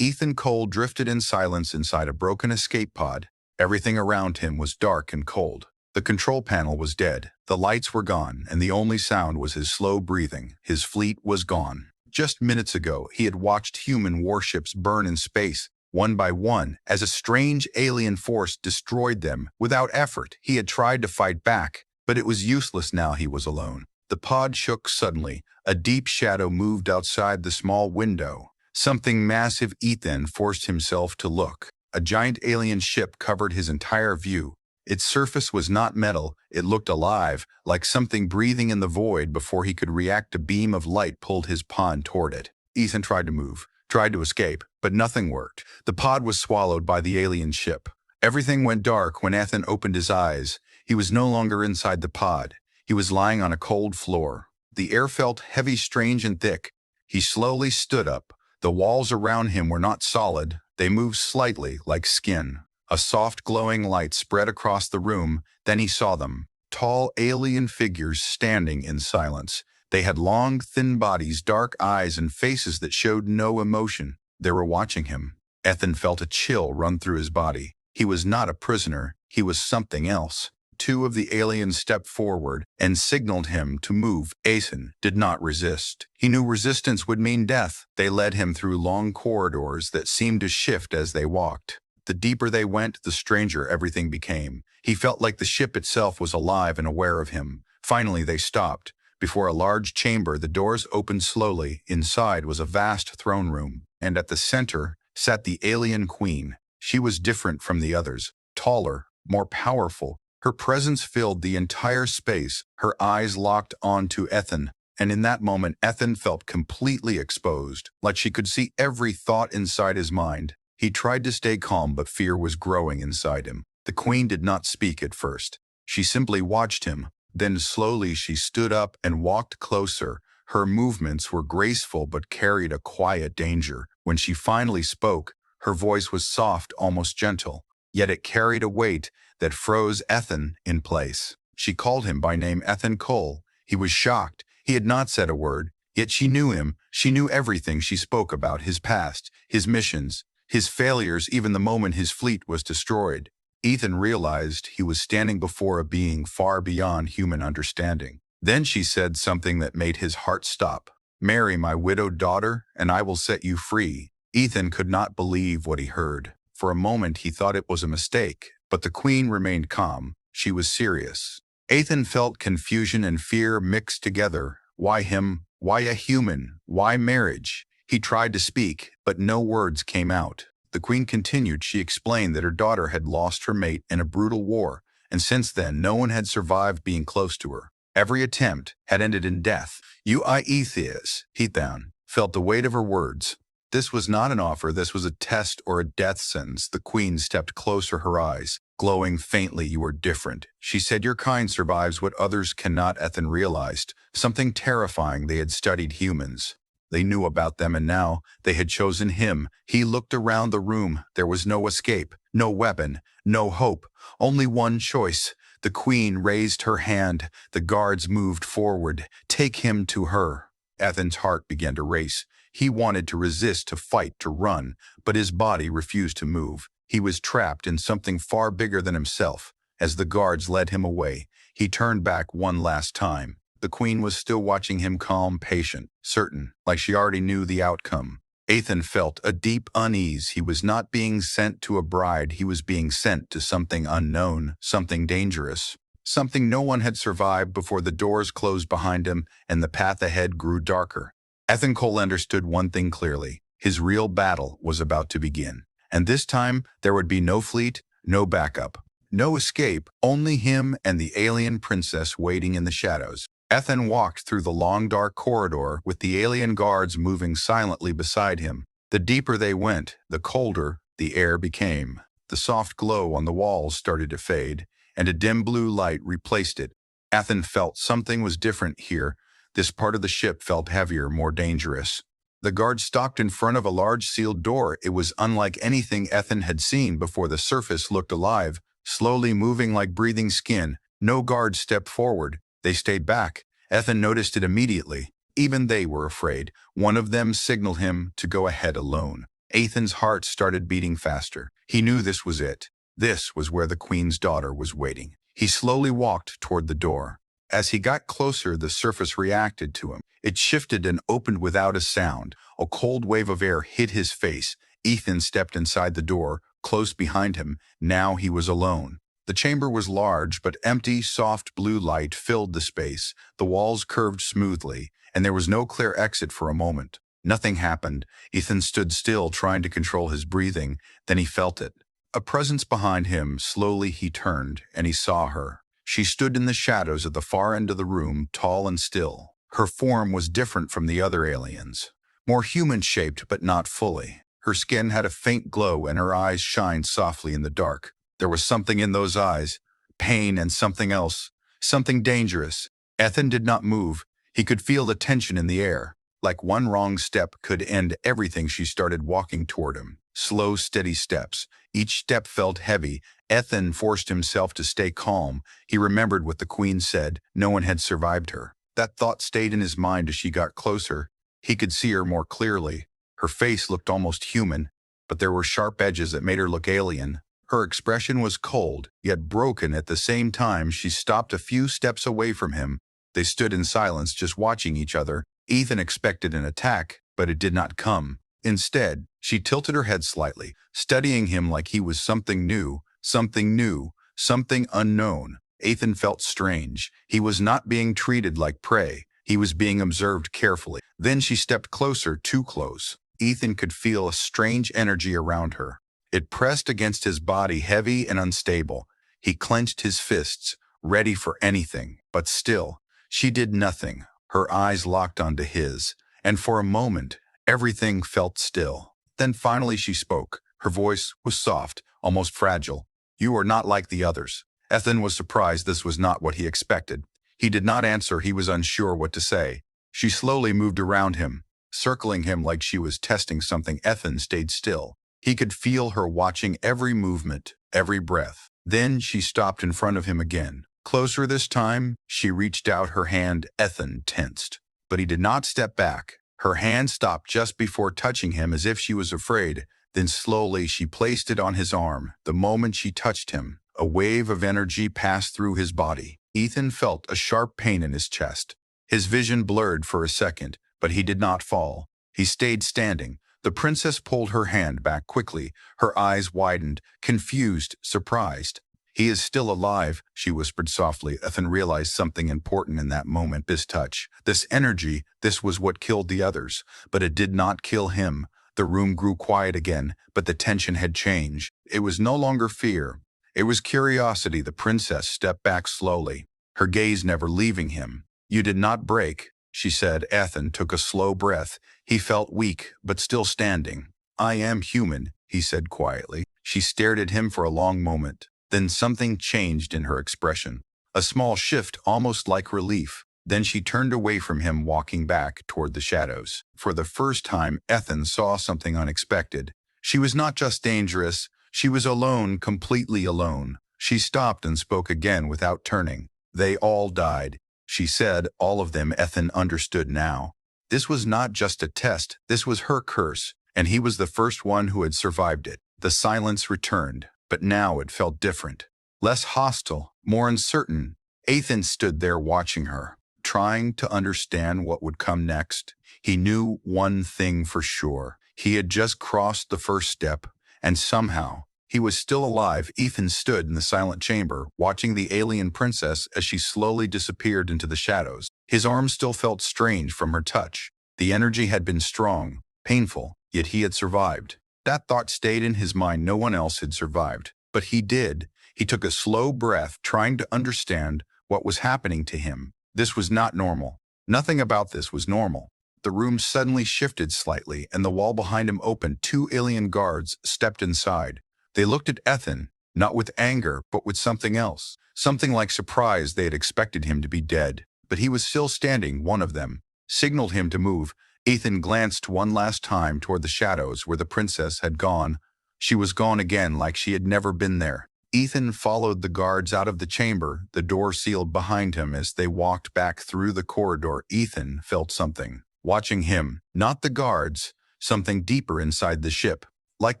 Ethan Cole drifted in silence inside a broken escape pod. Everything around him was dark and cold. The control panel was dead, the lights were gone, and the only sound was his slow breathing. His fleet was gone. Just minutes ago, he had watched human warships burn in space, one by one, as a strange alien force destroyed them. Without effort, he had tried to fight back, but it was useless now he was alone. The pod shook suddenly. A deep shadow moved outside the small window. Something massive. Ethan forced himself to look. A giant alien ship covered his entire view. Its surface was not metal, it looked alive, like something breathing in the void. Before he could react, a beam of light pulled his pod toward it. Ethan tried to move, tried to escape, but nothing worked. The pod was swallowed by the alien ship. Everything went dark when Ethan opened his eyes. He was no longer inside the pod. He was lying on a cold floor. The air felt heavy, strange, and thick. He slowly stood up. The walls around him were not solid. They moved slightly, like skin. A soft, glowing light spread across the room. Then he saw them. Tall, alien figures standing in silence. They had long, thin bodies, dark eyes, and faces that showed no emotion. They were watching him. Ethan felt a chill run through his body. He was not a prisoner. He was something else. Two of the aliens stepped forward and signaled him to move. Ethan did not resist. He knew resistance would mean death. They led him through long corridors that seemed to shift as they walked. The deeper they went, the stranger everything became. He felt like the ship itself was alive and aware of him. Finally, they stopped. Before a large chamber, the doors opened slowly. Inside was a vast throne room, and at the center sat the alien queen. She was different from the others, taller, more powerful. Her presence filled the entire space. Her eyes locked onto Ethan, and in that moment, Ethan felt completely exposed, like she could see every thought inside his mind. He tried to stay calm, but fear was growing inside him. The queen did not speak at first. She simply watched him. Then slowly she stood up and walked closer. Her movements were graceful but carried a quiet danger. When she finally spoke, her voice was soft, almost gentle, yet it carried a weight that froze Ethan in place. She called him by name, Ethan Cole. He was shocked. He had not said a word, yet she knew him. She knew everything. She spoke about his past, his missions, his failures, even the moment his fleet was destroyed. Ethan realized he was standing before a being far beyond human understanding. Then she said something that made his heart stop. "Marry my widowed daughter, and I will set you free." Ethan could not believe what he heard. For a moment he thought it was a mistake, but the queen remained calm. She was serious. Ethan felt confusion and fear mixed together. Why him? Why a human? Why marriage? He tried to speak, but no words came out. The queen continued. She explained that her daughter had lost her mate in a brutal war, and since then no one had survived being close to her. Every attempt had ended in death. Ethan felt the weight of her words. This was not an offer, this was a test or a death sentence. The queen stepped closer, her eyes glowing faintly. "You are different," she said. "Your kind survives what others cannot." Ethan realized something terrifying. They had studied humans. They knew about them, and now they had chosen him. He looked around the room. There was no escape, no weapon, no hope, only one choice. The queen raised her hand. The guards moved forward. "Take him to her." Ethan's heart began to race. He wanted to resist, to fight, to run, but his body refused to move. He was trapped in something far bigger than himself. As the guards led him away, he turned back one last time. The queen was still watching him, calm, patient, certain, like she already knew the outcome. Ethan felt a deep unease. He was not being sent to a bride. He was being sent to something unknown, something dangerous, something no one had survived before. The doors closed behind him, and the path ahead grew darker. Ethan Cole understood one thing clearly. His real battle was about to begin. And this time, there would be no fleet, no backup, no escape, only him and the alien princess waiting in the shadows. Ethan walked through the long, dark corridor with the alien guards moving silently beside him. The deeper they went, the colder the air became. The soft glow on the walls started to fade, and a dim blue light replaced it. Ethan felt something was different here. This part of the ship felt heavier, more dangerous. The guard stopped in front of a large sealed door. It was unlike anything Ethan had seen before. The surface looked alive, slowly moving like breathing skin. No guards stepped forward. They stayed back. Ethan noticed it immediately. Even they were afraid. One of them signaled him to go ahead alone. Ethan's heart started beating faster. He knew this was it. This was where the Queen's daughter was waiting. He slowly walked toward the door. As he got closer, the surface reacted to him. It shifted and opened without a sound. A cold wave of air hit his face. Ethan stepped inside the door, close behind him. Now he was alone. The chamber was large, but empty, soft blue light filled the space. The walls curved smoothly, and there was no clear exit for a moment. Nothing happened. Ethan stood still, trying to control his breathing. Then he felt it. A presence behind him. Slowly he turned, and he saw her. She stood in the shadows at the far end of the room, tall and still. Her form was different from the other aliens. More human-shaped, but not fully. Her skin had a faint glow, and her eyes shined softly in the dark. There was something in those eyes. Pain and something else. Something dangerous. Ethan did not move. He could feel the tension in the air. Like one wrong step could end everything. She started walking toward him. Slow, steady steps. Each step felt heavy. Ethan forced himself to stay calm. He remembered what the Queen said. No one had survived her. That thought stayed in his mind as she got closer. He could see her more clearly. Her face looked almost human, but there were sharp edges that made her look alien. Her expression was cold, yet broken at the same time. She stopped a few steps away from him. They stood in silence, just watching each other. Ethan expected an attack, but it did not come. Instead, she tilted her head slightly, studying him like he was something new, something unknown. Ethan felt strange. He was not being treated like prey. He was being observed carefully. Then she stepped closer, too close. Ethan could feel a strange energy around her. It pressed against his body, heavy and unstable. He clenched his fists, ready for anything, but still, she did nothing. Her eyes locked onto his, and for a moment, everything felt still. Then finally she spoke. Her voice was soft, almost fragile. "You are not like the others." Ethan was surprised. This was not what he expected. He did not answer. He was unsure what to say. She slowly moved around him, circling him like she was testing something. Ethan stayed still. He could feel her watching every movement, every breath. Then she stopped in front of him again. Closer this time, she reached out her hand. Ethan tensed, but he did not step back. Her hand stopped just before touching him, as if she was afraid. Then slowly she placed it on his arm. The moment she touched him, a wave of energy passed through his body. Ethan felt a sharp pain in his chest. His vision blurred for a second, but he did not fall. He stayed standing. The princess pulled her hand back quickly. Her eyes widened, confused, surprised. "He is still alive," she whispered softly. Ethan realized something important in that moment. This touch, this energy, this was what killed the others. But it did not kill him. The room grew quiet again, but the tension had changed. It was no longer fear. It was curiosity. The princess stepped back slowly, her gaze never leaving him. "You did not break," she said. Ethan took a slow breath. He felt weak, but still standing. "I am human," he said quietly. She stared at him for a long moment. Then something changed in her expression. A small shift, almost like relief. Then she turned away from him, walking back toward the shadows. For the first time, Ethan saw something unexpected. She was not just dangerous. She was alone, completely alone. She stopped and spoke again without turning. "They all died," she said. "All of them." Ethan understood now. This was not just a test. This was her curse, and he was the first one who had survived it. The silence returned, but now it felt different. Less hostile, more uncertain. Ethan stood there watching her, trying to understand what would come next. He knew one thing for sure. He had just crossed the first step, and somehow he was still alive. Ethan stood in the silent chamber, watching the alien princess as she slowly disappeared into the shadows. His arm still felt strange from her touch. The energy had been strong, painful, yet he had survived. That thought stayed in his mind. No one else had survived, but he did. He took a slow breath, trying to understand what was happening to him. This was not normal. Nothing about this was normal. The room suddenly shifted slightly, and the wall behind him opened. 2 alien guards stepped inside. They looked at Ethan, not with anger, but with something else. Something like surprise. They had expected him to be dead, but he was still standing. One of them signaled him to move. Ethan glanced one last time toward the shadows where the princess had gone. She was gone again, like she had never been there. Ethan followed the guards out of the chamber, the door sealed behind him. As they walked back through the corridor, Ethan felt something watching him, not the guards, something deeper inside the ship. Like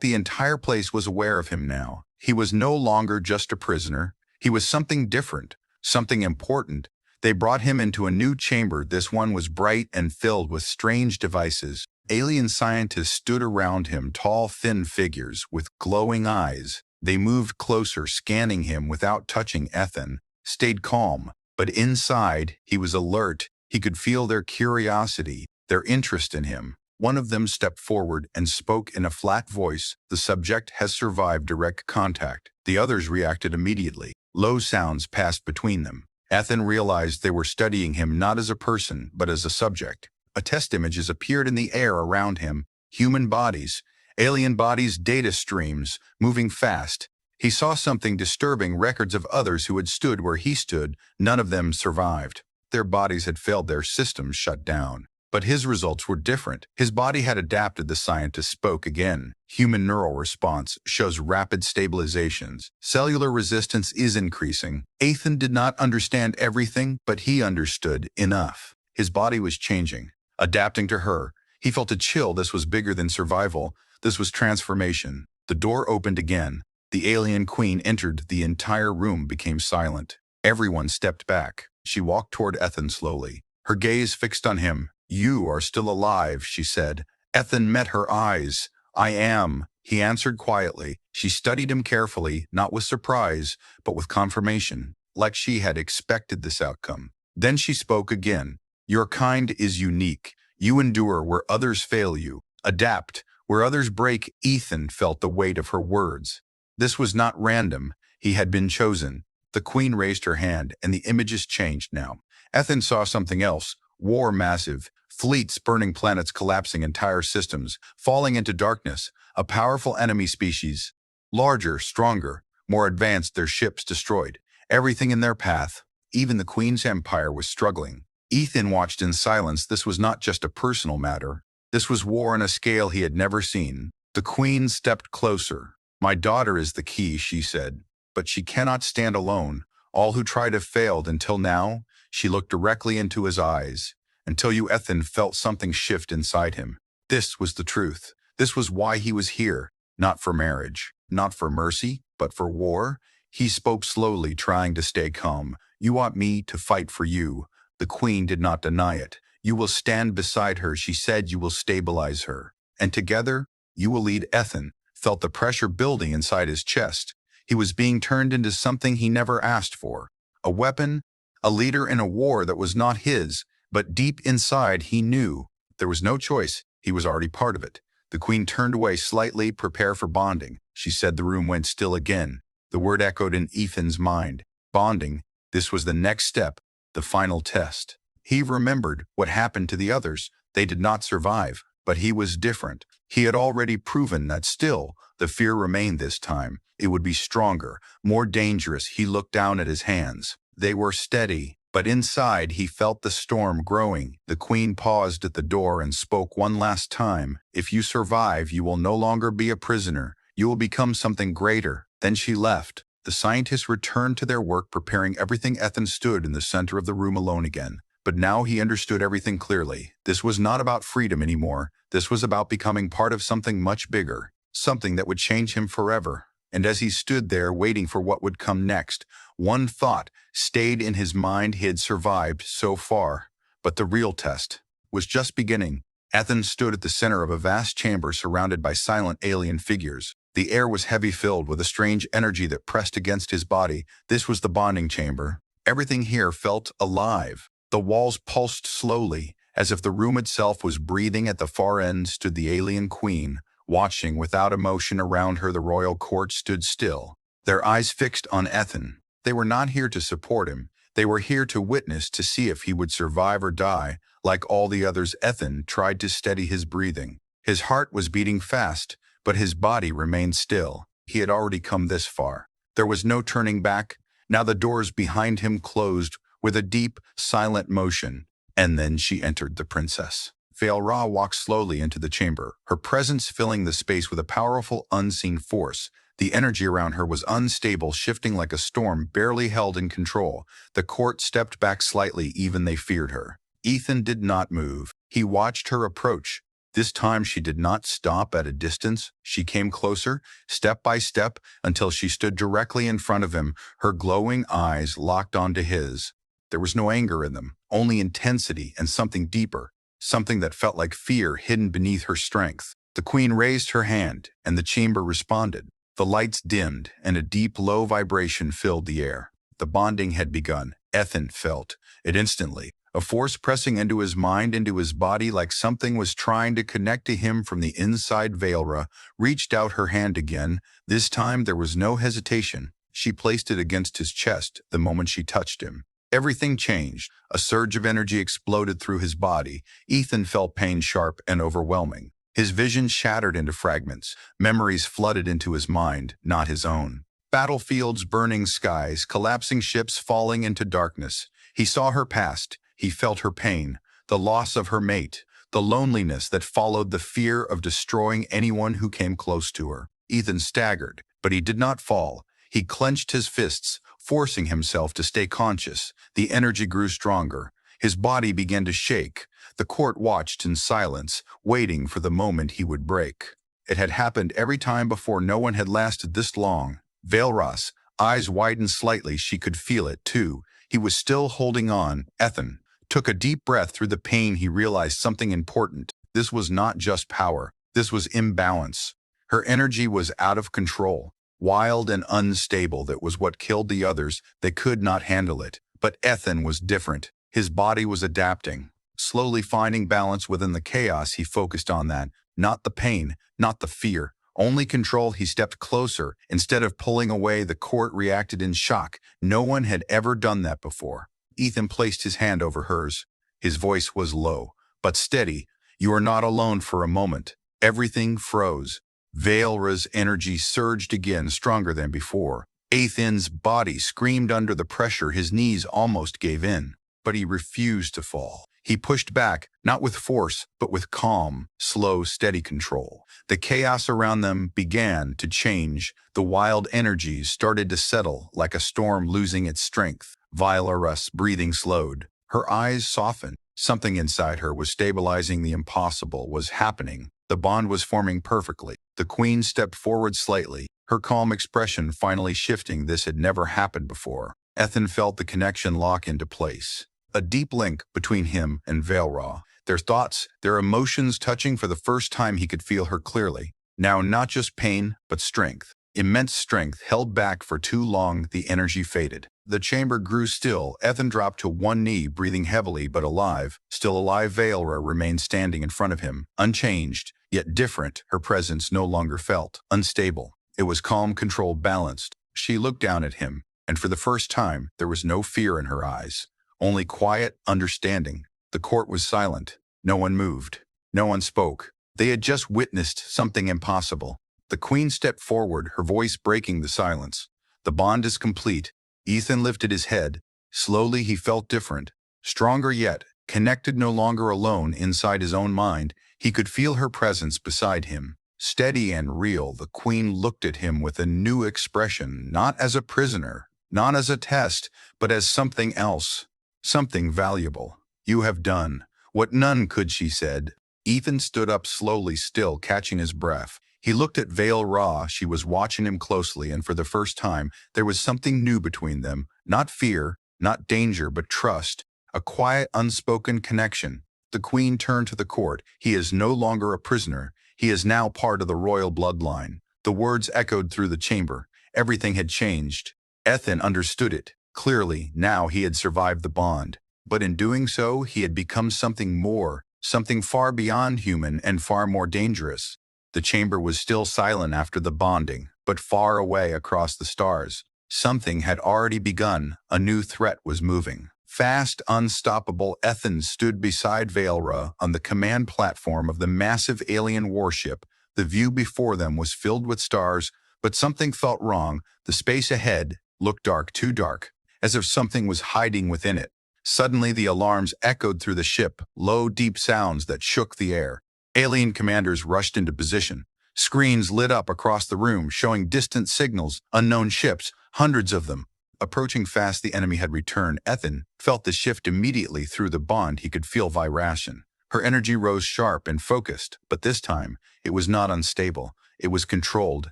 the entire place was aware of him now. He was no longer just a prisoner. He was something different, something important. They brought him into a new chamber. This one was bright and filled with strange devices. Alien scientists stood around him, tall, thin figures with glowing eyes. They moved closer, scanning him without touching. Ethan stayed calm, but inside he was alert. He could feel their curiosity, their interest in him. One of them stepped forward and spoke in a flat voice. The subject has survived direct contact. The others reacted immediately. Low sounds passed between them. Ethan realized they were studying him not as a person, but as a subject. Test images appeared in the air around him. Human bodies, alien bodies, data streams, moving fast. He saw something disturbing, records of others who had stood where he stood. None of them survived. Their bodies had failed, their systems shut down. But his results were different. His body had adapted. The scientist spoke again. Human neural response shows rapid stabilizations. Cellular resistance is increasing. Ethan did not understand everything, but he understood enough. His body was changing, adapting to her. He felt a chill. This was bigger than survival. This was transformation. The door opened again. The alien queen entered. The entire room became silent. Everyone stepped back. She walked toward Ethan slowly, her gaze fixed on him. "You are still alive," she said. Ethan met her eyes. "I am," he answered quietly. She studied him carefully, not with surprise, but with confirmation, like she had expected this outcome. Then she spoke again. "Your kind is unique. You endure where others fail you. Adapt where others break." Ethan felt the weight of her words. This was not random. He had been chosen. The queen raised her hand, and the images changed now. Ethan saw something else. War massive. Fleets burning planets, collapsing entire systems, falling into darkness. A powerful enemy species. Larger, stronger, more advanced, their ships destroyed. Everything in their path. Even the Queen's empire was struggling. Ethan watched in silence. This was not just a personal matter. This was war on a scale he had never seen. The Queen stepped closer. "My daughter is the key," she said. "But she cannot stand alone. All who tried have failed until now." She looked directly into his eyes. "Until you." Ethan felt something shift inside him. This was the truth. This was why he was here. Not for marriage, not for mercy, but for war. He spoke slowly, trying to stay calm. "You want me to fight for you." The Queen did not deny it. "You will stand beside her," she said. "You will stabilize her. And together, you will lead." Ethan felt the pressure building inside his chest. He was being turned into something he never asked for. A weapon, a leader in a war that was not his. But deep inside, he knew there was no choice. He was already part of it. The Queen turned away slightly. "Prepare for bonding," she said. The room went still again. The word echoed in Ethan's mind. Bonding. This was the next step, the final test. He remembered what happened to the others. They did not survive, but he was different. He had already proven that. Still, the fear remained. This time, it would be stronger, more dangerous. He looked down at his hands. They were steady. But inside, he felt the storm growing. The Queen paused at the door and spoke one last time. "If you survive, you will no longer be a prisoner. You will become something greater." Then she left. The scientists returned to their work, preparing everything. Ethan stood in the center of the room alone again. But now he understood everything clearly. This was not about freedom anymore. This was about becoming part of something much bigger, something that would change him forever. And as he stood there waiting for what would come next, one thought stayed in his mind. He had survived so far, but the real test was just beginning. Ethan stood at the center of a vast chamber surrounded by silent alien figures. The air was heavy, filled with a strange energy that pressed against his body. This was the bonding chamber. Everything here felt alive. The walls pulsed slowly, as if the room itself was breathing. At the far end stood the alien queen, watching without emotion. Around her, the royal court stood still, their eyes fixed on Ethan. They were not here to support him. They were here to witness, to see if he would survive or die. Like all the others, Ethan tried to steady his breathing. His heart was beating fast, but his body remained still. He had already come this far. There was no turning back. Now the doors behind him closed with a deep, silent motion. And then she entered, the princess. Fail-Ra walked slowly into the chamber, her presence filling the space with a powerful, unseen force. The energy around her was unstable, shifting like a storm, barely held in control. The court stepped back slightly. Even they feared her. Ethan did not move. He watched her approach. This time she did not stop at a distance. She came closer, step by step, until she stood directly in front of him, her glowing eyes locked onto his. There was no anger in them, only intensity and something deeper, something that felt like fear hidden beneath her strength. The queen raised her hand, and the chamber responded. The lights dimmed, and a deep, low vibration filled the air. The bonding had begun. Ethan felt it instantly, a force pressing into his mind, into his body, like something was trying to connect to him from the inside. Valra reached out her hand again. This time there was no hesitation. She placed it against his chest the moment she touched him. Everything changed. A surge of energy exploded through his body. Ethan felt pain sharp and overwhelming. His vision shattered into fragments. Memories flooded into his mind, not his own. Battlefields, burning skies, collapsing ships falling into darkness. He saw her past. He felt her pain, the loss of her mate, the loneliness that followed, the fear of destroying anyone who came close to her. Ethan staggered, but he did not fall. He clenched his fists, forcing himself to stay conscious. The energy grew stronger. His body began to shake. The court watched in silence, waiting for the moment he would break. It had happened every time before. No one had lasted this long. Valra's eyes widened slightly. She could feel it, too. He was still holding on. Ethan took a deep breath. Through the pain, he realized something important. This was not just power. This was imbalance. Her energy was out of control, wild and unstable. That was what killed the others. They could not handle it. But Ethan was different. His body was adapting, slowly finding balance within the chaos. He focused on that, not the pain, not the fear, only control. He stepped closer. Instead of pulling away, the court reacted in shock. No one had ever done that before. Ethan placed his hand over hers. His voice was low, but steady. You are not alone. For a moment, everything froze. Valra's energy surged again, stronger than before. Ethan's body screamed under the pressure. His knees almost gave in, but he refused to fall. He pushed back, not with force, but with calm, slow, steady control. The chaos around them began to change. The wild energies started to settle, like a storm losing its strength. Valra's breathing slowed. Her eyes softened. Something inside her was stabilizing. The impossible was happening. The bond was forming perfectly. The queen stepped forward slightly, her calm expression finally shifting. This had never happened before. Ethan felt the connection lock into place. A deep link between him and Valra. Their thoughts, their emotions touching. For the first time he could feel her clearly. Now not just pain, but strength. Immense strength, held back for too long. The energy faded. The chamber grew still. Ethan dropped to one knee, breathing heavily but alive. Still alive, Valra remained standing in front of him, unchanged, yet different. Her presence no longer felt unstable. It was calm, controlled, balanced. She looked down at him, and for the first time, there was no fear in her eyes. Only quiet understanding. The court was silent. No one moved. No one spoke. They had just witnessed something impossible. The queen stepped forward, her voice breaking the silence. The bond is complete. Ethan lifted his head. Slowly he felt different. Stronger yet, connected, no longer alone inside his own mind. He could feel her presence beside him. Steady and real, the queen looked at him with a new expression, not as a prisoner, not as a test, but as something else. Something valuable. You have done what none could, she said. Ethan stood up slowly, still catching his breath. He looked at Valra. She was watching him closely, and for the first time, there was something new between them. Not fear, not danger, but trust. A quiet, unspoken connection. The queen turned to the court. He is no longer a prisoner. He is now part of the royal bloodline. The words echoed through the chamber. Everything had changed. Ethan understood it. Clearly, now he had survived the bond. But in doing so, he had become something more, something far beyond human and far more dangerous. The chamber was still silent after the bonding, but far away across the stars, something had already begun. A new threat was moving. Fast, unstoppable. Ethan stood beside Valra on the command platform of the massive alien warship. The view before them was filled with stars, but something felt wrong. The space ahead looked dark, too dark, as if something was hiding within it. Suddenly the alarms echoed through the ship, low, deep sounds that shook the air. Alien commanders rushed into position. Screens lit up across the room, showing distant signals, unknown ships, hundreds of them. Approaching fast, the enemy had returned. Ethan felt the shift immediately. Through the bond, he could feel vibration. Her energy rose sharp and focused, but this time, it was not unstable. It was controlled,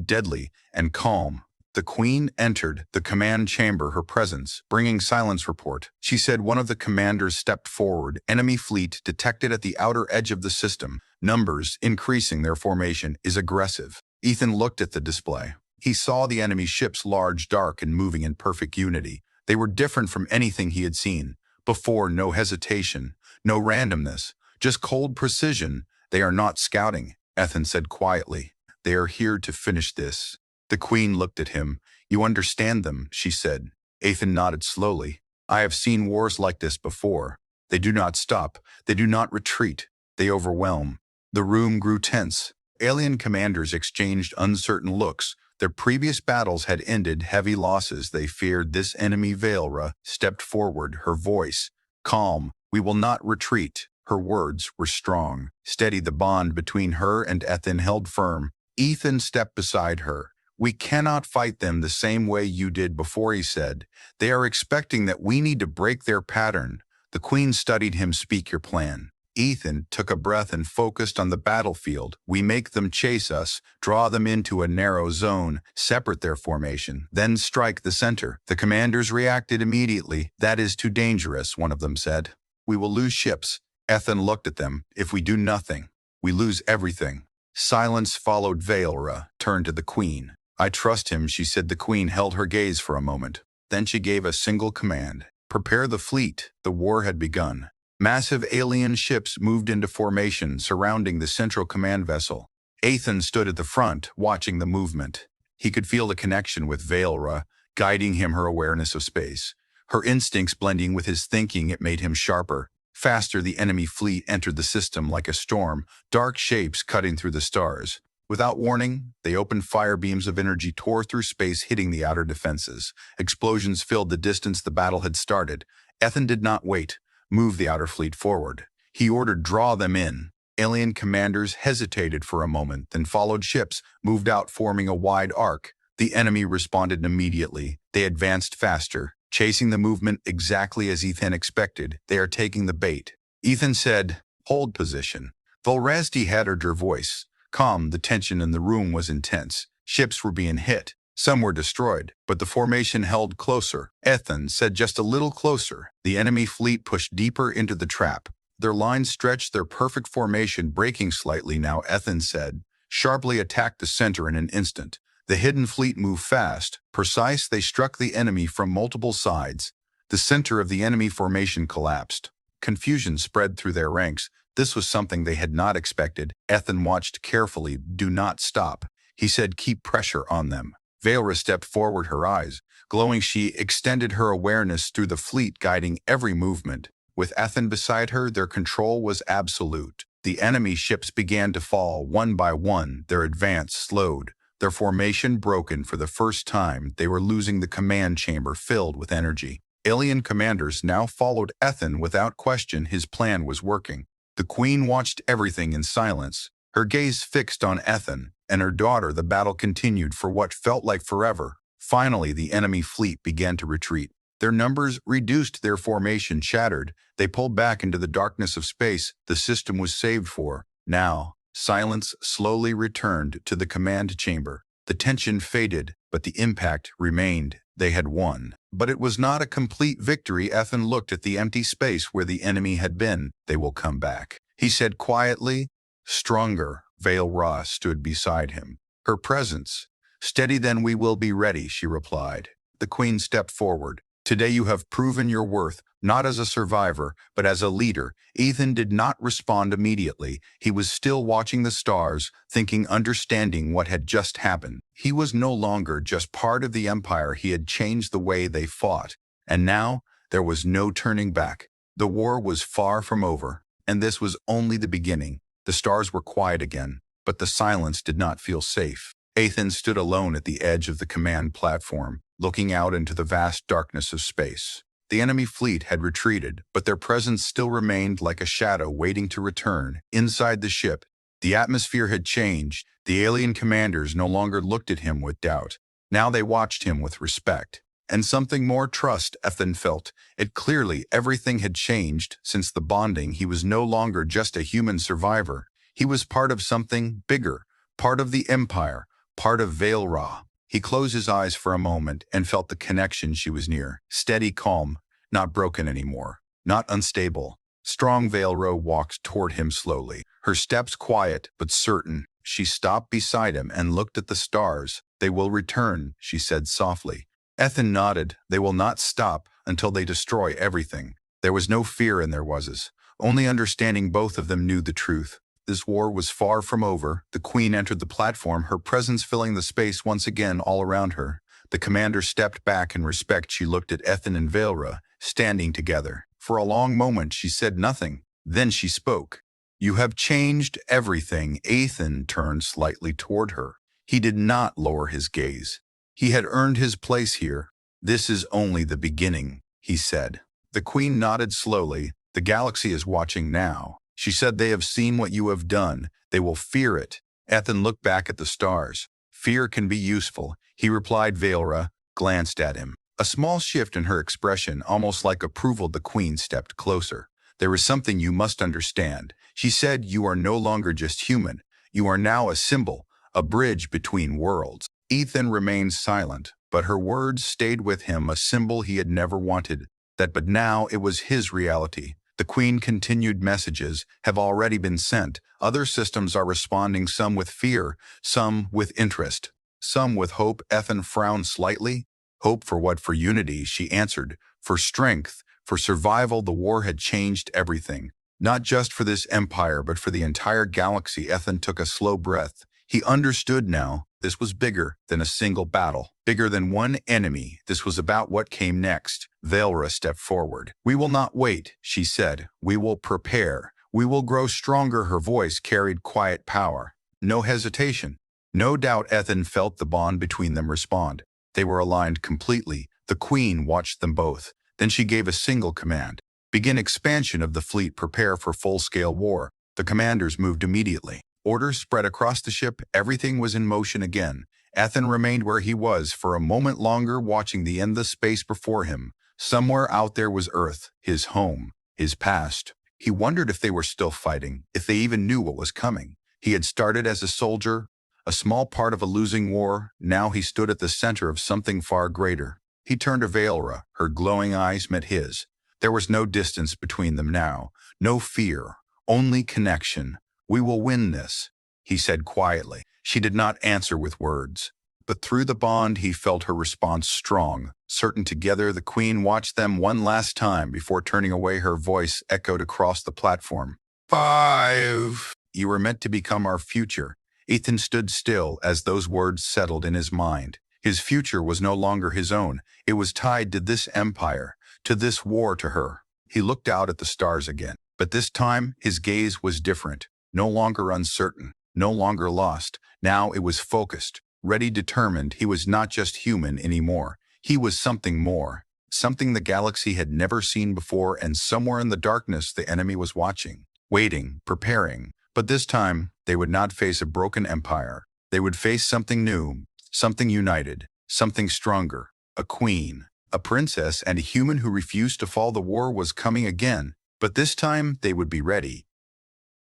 deadly, and calm. The Queen entered the command chamber, her presence, bringing silence report. She said one of the commanders stepped forward. Enemy fleet detected at the outer edge of the system. Numbers increasing, their formation is aggressive. Ethan looked at the display. He saw the enemy ships large, dark, and moving in perfect unity. They were different from anything he had seen. Before, no hesitation, no randomness, just cold precision. They are not scouting, Ethan said quietly. They are here to finish this. The Queen looked at him. You understand them, she said. Ethan nodded slowly. I have seen wars like this before. They do not stop. They do not retreat. They overwhelm. The room grew tense. Alien commanders exchanged uncertain looks. Their previous battles had ended heavy losses. They feared this enemy. Valra stepped forward, her voice calm. We will not retreat. Her words were strong, steady. The bond between her and Ethan held firm. Ethan stepped beside her. We cannot fight them the same way you did before, he said. They are expecting that we need to break their pattern. The Queen studied him. Speak your plan. Ethan took a breath and focused on the battlefield. We make them chase us, draw them into a narrow zone, separate their formation, then strike the center. The commanders reacted immediately. That is too dangerous, one of them said. We will lose ships. Ethan looked at them. If we do nothing, we lose everything. Silence followed. Valra turned to the Queen. I trust him, she said. The Queen held her gaze for a moment. Then she gave a single command. Prepare the fleet. The war had begun. Massive alien ships moved into formation, surrounding the central command vessel. Ethan stood at the front, watching the movement. He could feel the connection with Valra, guiding him, her awareness of space. Her instincts blending with his thinking, it made him sharper. Faster, the enemy fleet entered the system like a storm, dark shapes cutting through the stars. Without warning, they opened fire. Beams of energy tore through space, hitting the outer defenses. Explosions filled the distance. The battle had started. Ethan did not wait. Move the outer fleet forward. He ordered, draw them in. Alien commanders hesitated for a moment, then followed. Ships moved out, forming a wide arc. The enemy responded immediately. They advanced faster, chasing the movement exactly as Ethan expected. They are taking the bait. Ethan said, hold position. Volrasdi had her voice calm. The tension in the room was intense. Ships were being hit. Some were destroyed, but the formation held closer. Ethan said, just a little closer. The enemy fleet pushed deeper into the trap. Their lines stretched, their perfect formation breaking slightly now. Ethan said, sharply attack the center in an instant. The hidden fleet moved fast, precise. They struck the enemy from multiple sides. The center of the enemy formation collapsed. Confusion spread through their ranks. This was something they had not expected. Ethan watched carefully. Do not stop. He said, keep pressure on them. Valra stepped forward, her eyes glowing. She extended her awareness through the fleet, guiding every movement. With Ethan beside her, their control was absolute. The enemy ships began to fall one by one. Their advance slowed, their formation broken. For the first time, they were losing the command chamber filled with energy. Alien commanders now followed Ethan without question. His plan was working. The Queen watched everything in silence, her gaze fixed on Ethan and her daughter. The battle continued for what felt like forever. Finally, the enemy fleet began to retreat. Their numbers reduced, their formation shattered. They pulled back into the darkness of space the system was saved for. Now, silence slowly returned to the command chamber. The tension faded, but the impact remained. They had won. But it was not a complete victory. Ethan looked at the empty space where the enemy had been. They will come back, he said quietly. Stronger. Valra stood beside him, her presence steady. Then we will be ready, she replied. The Queen stepped forward. Today you have proven your worth, not as a survivor, but as a leader. Ethan did not respond immediately. He was still watching the stars, thinking, understanding what had just happened. He was no longer just part of the Empire. He had changed the way they fought. And now, there was no turning back. The war was far from over, and this was only the beginning. The stars were quiet again, but the silence did not feel safe. Ethan stood alone at the edge of the command platform, looking out into the vast darkness of space. The enemy fleet had retreated, but their presence still remained like a shadow waiting to return. Inside the ship, the atmosphere had changed. The alien commanders no longer looked at him with doubt. Now they watched him with respect. And something more, trust, Ethan felt. It clearly everything had changed since the bonding. He was no longer just a human survivor. He was part of something bigger, part of the Empire, part of Vale Ra. He closed his eyes for a moment and felt the connection. She was near, steady, calm, not broken anymore, not unstable. Strong Vale Ra walked toward him slowly, her steps quiet but certain. She stopped beside him and looked at the stars. They will return, she said softly. Ethan nodded. They will not stop until they destroy everything. There was no fear in their voices, only understanding. Both of them knew the truth. This war was far from over. The Queen entered the platform, her presence filling the space once again all around her. The commander stepped back in respect. She looked at Ethan and Velra, standing together. For a long moment she said nothing. Then she spoke. You have changed everything. Ethan turned slightly toward her. He did not lower his gaze. He had earned his place here. This is only the beginning, he said. The Queen nodded slowly. The galaxy is watching now. She said, they have seen what you have done. They will fear it. Ethan looked back at the stars. Fear can be useful, he replied. Velra glanced at him. A small shift in her expression, almost like approval. The Queen stepped closer. There is something you must understand. She said, you are no longer just human. You are now a symbol, a bridge between worlds. Ethan remained silent, but her words stayed with him, a symbol he had never wanted. But now it was his reality. The Queen continued. Messages have already been sent. Other systems are responding, some with fear, some with interest, some with hope. Ethan frowned slightly. Hope for what? For unity, she answered. For strength, for survival. The war had changed everything. Not just for this empire, but for the entire galaxy. Ethan took a slow breath. He understood now. This was bigger than a single battle, bigger than one enemy. This was about what came next. Velra stepped forward. We will not wait, she said. We will prepare. We will grow stronger. Her voice carried quiet power. No hesitation, no doubt. Ethan felt the bond between them respond. They were aligned completely. The Queen watched them both. Then she gave a single command. Begin expansion of the fleet. Prepare for full-scale war. The commanders moved immediately. Orders spread across the ship. Everything was in motion again. Ethan remained where he was for a moment longer, watching the endless space before him. Somewhere out there was Earth, his home, his past. He wondered if they were still fighting, if they even knew what was coming. He had started as a soldier, a small part of a losing war. Now he stood at the center of something far greater. He turned to Velra. Her glowing eyes met his. There was no distance between them now, no fear, only connection. We will win this, he said quietly. She did not answer with words, but through the bond he felt her response strong, certain. Together the Queen watched them one last time before turning away. Her voice echoed across the platform. 5. You were meant to become our future. Ethan stood still as those words settled in his mind. His future was no longer his own. It was tied to this empire, to this war, to her. He looked out at the stars again, but this time his gaze was different. No longer uncertain, no longer lost. Now it was focused, ready, determined. He was not just human anymore. He was something more, something the galaxy had never seen before, and somewhere in the darkness the enemy was watching, waiting, preparing. But this time, they would not face a broken empire. They would face something new, something united, something stronger. A queen, a princess, and a human who refused to fall. The war was coming again, but this time they would be ready.